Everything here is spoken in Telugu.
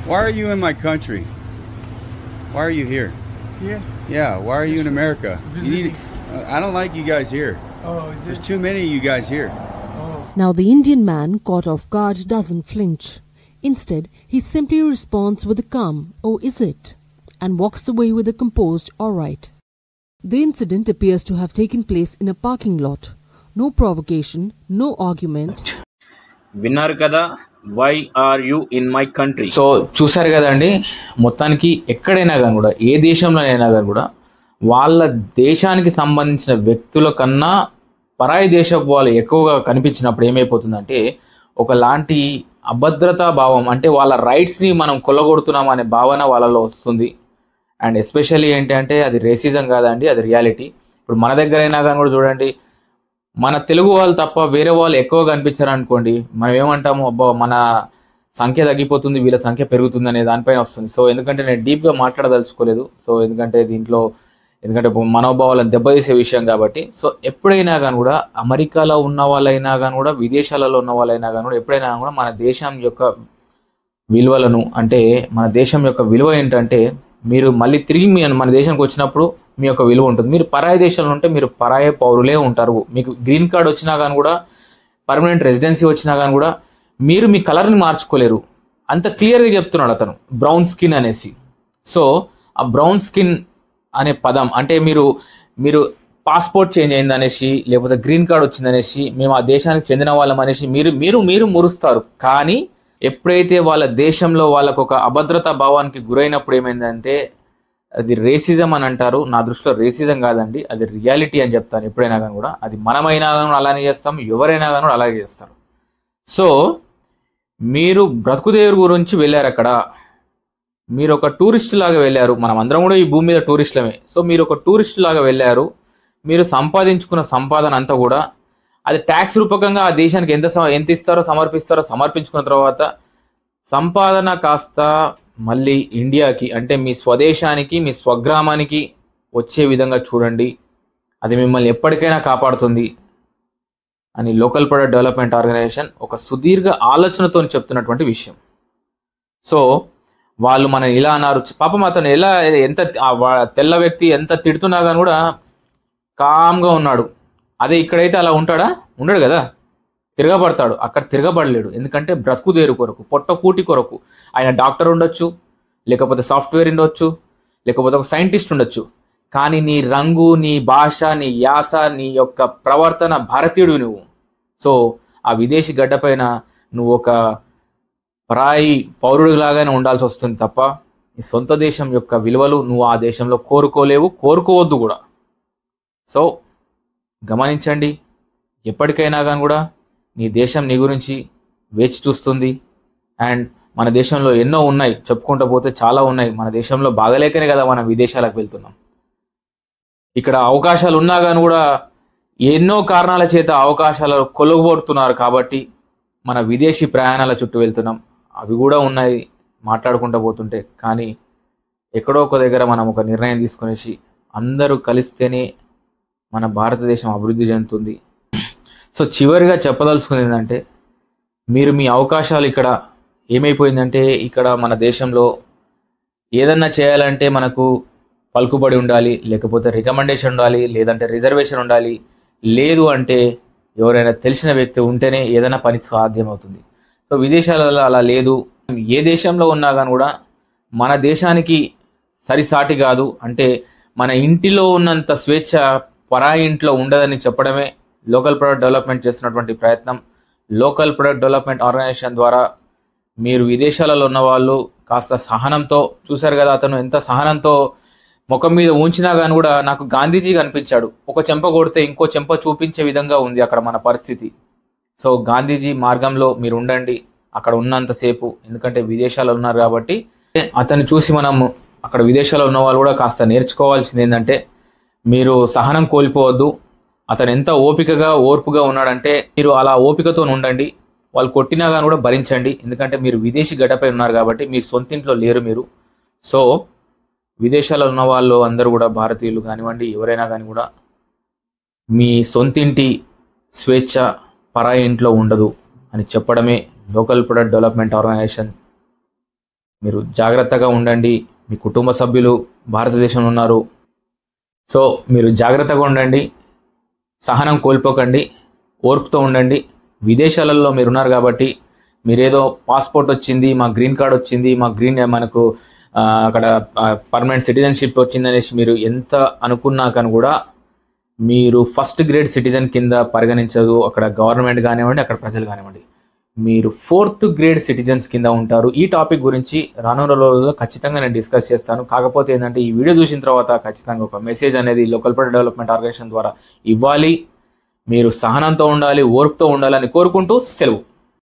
Why are you in my country? Why are you here? Here? Yeah, why are you in America? Visiting. I don't like you guys here. Oh, is There's it? too many of you guys here. Oh. Now the Indian man caught off guard doesn't flinch. Instead, he simply responds with a calm, "Oh, is it?" and walks away with a composed, "All right." The incident appears to have taken place in a parking lot. No provocation, no argument. విన్నారు కదా, why are you in my country. So చూసారు కదండి, మొత్తానికి ఎక్కడైనా కానీ కూడా, ఏ దేశంలోనైనా కానీ కూడా, వాళ్ళ దేశానికి సంబంధించిన వ్యక్తుల కన్నా పరాయి దేశపు వాళ్ళు ఎక్కువగా కనిపించినప్పుడు ఏమైపోతుందంటే, ఒకలాంటి అభద్రతా భావం, అంటే వాళ్ళ రైట్స్ని మనం కొల్లగొడుతున్నాం అనే భావన వాళ్ళలో వస్తుంది. అండ్ ఎస్పెషల్లీ ఏంటంటే అది రేసిజం కాదండి, అది రియాలిటీ. ఇప్పుడు మన దగ్గరైనా కానీ కూడా చూడండి, మన తెలుగు వాళ్ళు తప్ప వేరే వాళ్ళు ఎక్కువ కనిపించారు అనుకోండి, మనం ఏమంటాము, అబ్బా మన సంఖ్య తగ్గిపోతుంది, వీళ్ళ సంఖ్య పెరుగుతుంది అనే దానిపైన వస్తుంది. సో ఎందుకంటే నేను డీప్గా మాట్లాడదలుచుకోలేదు. సో ఎందుకంటే మనోభావాలను దెబ్బతీసే విషయం కాబట్టి. సో ఎప్పుడైనా కానీ కూడా, అమెరికాలో ఉన్న వాళ్ళైనా కానీ కూడా, విదేశాలలో ఉన్న వాళ్ళైనా కానీ కూడా, ఎప్పుడైనా కూడా మన దేశం యొక్క విలువలను, అంటే మన దేశం యొక్క విలువ ఏంటంటే, మీరు మళ్ళీ తిరిగి మన దేశానికి వచ్చినప్పుడు మీ యొక్క విలువ ఉంటుంది. మీరు పరాయి దేశంలో ఉంటే మీరు పరాయి పౌరులే ఉంటారు. మీకు గ్రీన్ కార్డ్ వచ్చినా కానీ కూడా, పర్మనెంట్ రెసిడెన్సీ వచ్చినా కానీ కూడా, మీరు మీ కలర్ని మార్చుకోలేరు. అంత క్లియర్గా చెప్తున్నాడు అతను, బ్రౌన్ స్కిన్ అనేసి. సో ఆ బ్రౌన్ స్కిన్ అనే పదం అంటే మీరు పాస్పోర్ట్ చేంజ్ అయిందనేసి, లేకపోతే గ్రీన్ కార్డ్ వచ్చిందనేసి, మేము ఆ దేశానికి చెందిన వాళ్ళం అనేసి మీరు మురుస్తారు. కానీ ఎప్పుడైతే వాళ్ళ దేశంలో వాళ్ళకు ఒక అభద్రతా భావానికి గురైనప్పుడు ఏమైందంటే, అది రేసిజం అని అంటారు. నా దృష్టిలో రేసిజం కాదండి, అది రియాలిటీ అని చెప్తాను. ఎప్పుడైనా కానీ కూడా, అది మనమైనా కానీ అలానే చేస్తాం, ఎవరైనా కానీ కూడా అలాగే చేస్తారు. సో మీరు బ్రతుకుదేవుడు గురించి వెళ్ళారు, అక్కడ మీరు ఒక టూరిస్ట్ లాగా వెళ్ళారు. మనం అందరం కూడా ఈ భూమి మీద టూరిస్టులమే. సో మీరు ఒక టూరిస్ట్ లాగా వెళ్ళారు. మీరు సంపాదించుకున్న సంపాదన అంతా కూడా అది ట్యాక్స్ రూపకంగా ఆ దేశానికి ఎంత ఇస్తారో సమర్పించుకున్న తర్వాత సంపాదన కాస్త మళ్ళీ ఇండియాకి, అంటే మీ స్వదేశానికి, మీ స్వగ్రామానికి వచ్చే విధంగా చూడండి. అది మిమ్మల్ని ఎప్పటికైనా కాపాడుతుంది అని లోకల్ ప్రొడక్ట్ డెవలప్మెంట్ ఆర్గనైజేషన్ ఒక సుదీర్ఘ ఆలోచనతో చెప్తున్నటువంటి విషయం. సో వాళ్ళు మనం ఇలా అన్నారు, పాపం అతను ఎంత తెల్ల వ్యక్తి ఎంత తిడుతున్నా కానీ కూడా కామ్గా ఉన్నాడు. అదే ఇక్కడైతే అలా ఉంటాడా? ఉండడు కదా, తిరగబడతాడు. అక్కడ తిరగబడలేడు, ఎందుకంటే బ్రతుకుదేరు కొరకు, పొట్టకూటి కొరకు. ఆయన డాక్టర్ ఉండొచ్చు, లేకపోతే సాఫ్ట్వేర్ ఉండొచ్చు, లేకపోతే ఒక సైంటిస్ట్ ఉండొచ్చు. కానీ నీ రంగు, నీ భాష, నీ యాస, నీ యొక్క ప్రవర్తన భారతీయుడు నువ్వు. సో ఆ విదేశీ గడ్డపైన నువ్వు ఒక పరాయి పౌరుడిలాగానే ఉండాల్సి వస్తుంది తప్ప, నీ సొంత దేశం యొక్క విలువలు నువ్వు ఆ దేశంలో కోరుకోలేవు, కోరుకోవద్దు కూడా. సో గమనించండి, ఎప్పటికైనా కానీ కూడా నీ దేశం నీ గురించి వేచి చూస్తుంది. అండ్ మన దేశంలో ఎన్నో ఉన్నాయి, చెప్పుకుంటూ పోతే చాలా ఉన్నాయి. మన దేశంలో బాగలేకనే కదా మనం విదేశాలకు వెళ్తున్నాం. ఇక్కడ అవకాశాలు ఉన్నా కానీ కూడా ఎన్నో కారణాల చేత అవకాశాలు కొలగబడుతున్నారు కాబట్టి మన విదేశీ ప్రయాణాల చుట్టూ వెళ్తున్నాం. అవి కూడా ఉన్నాయి మాట్లాడుకుంటూ పోతుంటే. కానీ ఎక్కడో ఒక దగ్గర మనం ఒక నిర్ణయం తీసుకునేసి అందరూ కలిస్తేనే మన భారతదేశం అభివృద్ధి చెందుతుంది. సో చివరిగా చెప్పదలుచుకునేది ఏంటంటే, మీరు మీ అవకాశాలు ఇక్కడ ఏమైపోయిందంటే, ఇక్కడ మన దేశంలో ఏదన్నా చేయాలంటే మనకు పలుకుబడి ఉండాలి, లేకపోతే రికమెండేషన్ ఉండాలి, లేదంటే రిజర్వేషన్ ఉండాలి, లేదు అంటే ఎవరైనా తెలిసిన వ్యక్తి ఉంటేనే ఏదైనా పని సాధ్యమవుతుంది. సో విదేశాలలో అలా లేదు. ఏ దేశంలో ఉన్నా కానీ కూడా మన దేశానికి సరిసాటి కాదు. అంటే మన ఇంటిలో ఉన్నంత స్వేచ్ఛ పరాయి ఇంట్లో ఉండదని చెప్పడమే లోకల్ ప్రొడక్ట్ డెవలప్మెంట్ చేస్తున్నటువంటి ప్రయత్నం. లోకల్ ప్రొడక్ట్ డెవలప్మెంట్ ఆర్గనైజేషన్ ద్వారా మీరు విదేశాలలో ఉన్న వాళ్ళు కాస్త సహనంతో, చూశారు కదా అతను ఎంత సహనంతో ముఖం మీద ఉంచినా కానీ కూడా నాకు గాంధీజీ కనిపించాడు. ఒక చెంప కొడితే ఇంకో చెంప చూపించే విధంగా ఉంది అక్కడ మన పరిస్థితి. సో గాంధీజీ మార్గంలో మీరు ఉండండి అక్కడ ఉన్నంతసేపు, ఎందుకంటే విదేశాల్లో ఉన్నారు కాబట్టి. అతన్ని చూసి మనం అక్కడ విదేశాల్లో ఉన్న వాళ్ళు కూడా కాస్త నేర్చుకోవాల్సింది ఏంటంటే, మీరు సహనం కోల్పోవద్దు. అతను ఎంత ఓర్పుగా ఉన్నాడంటే మీరు అలా ఓపికతో ఉండండి. వాళ్ళు కొట్టినా కానీ కూడా భరించండి, ఎందుకంటే మీరు విదేశీ గడ్డపై ఉన్నారు కాబట్టి, మీరు సొంతింట్లో లేరు మీరు. సో విదేశాల్లో ఉన్న వాళ్ళు అందరూ కూడా, భారతీయులు కానివ్వండి ఎవరైనా కానీ కూడా, మీ సొంతింటి స్వేచ్ఛ పరాయి ఇంట్లో ఉండదు అని చెప్పడమే లోకల్ ప్రొడక్ట్ డెవలప్మెంట్ ఆర్గనైజేషన్ మీరు జాగ్రత్తగా ఉండండి. మీ కుటుంబ సభ్యులు భారతదేశంలో ఉన్నారు, సో మీరు జాగ్రత్తగా ఉండండి, సహనం కోల్పోకండి, ఓర్పుతో ఉండండి. విదేశాలలో మీరు ఉన్నారు కాబట్టి మీరేదో పాస్పోర్ట్ వచ్చింది, మా గ్రీన్ కార్డ్ వచ్చింది, మనకు అక్కడ పర్మనెంట్ సిటిజన్షిప్ వచ్చింది అనేసి మీరు ఎంత అనుకున్నా కానీ కూడా మీరు ఫస్ట్ గ్రేడ్ సిటిజన్ కింద పరిగణించదు అక్కడ గవర్నమెంట్ కానివ్వండి, అక్కడ ప్రజలు కానివ్వండి. మీరు 4th గ్రేడ్ సిటిజన్స్ కింద ఉంటారు. ఈ టాపిక్ గురించి రానున్న రోజుల్లో ఖచ్చితంగా నేను డిస్కస్ చేస్తాను. కాకపోతే ఏంటంటే ఈ వీడియో చూసిన తర్వాత ఖచ్చితంగా ఒక మెసేజ్ అనేది లోకల్ పార్టీ డెవలప్మెంట్ ఆర్గనైజేషన్ ద్వారా ఇవ్వాలి. మీరు సహనంతో ఉండాలి, ఓర్పుతో ఉండాలని కోరుకుంటూ సెలవు.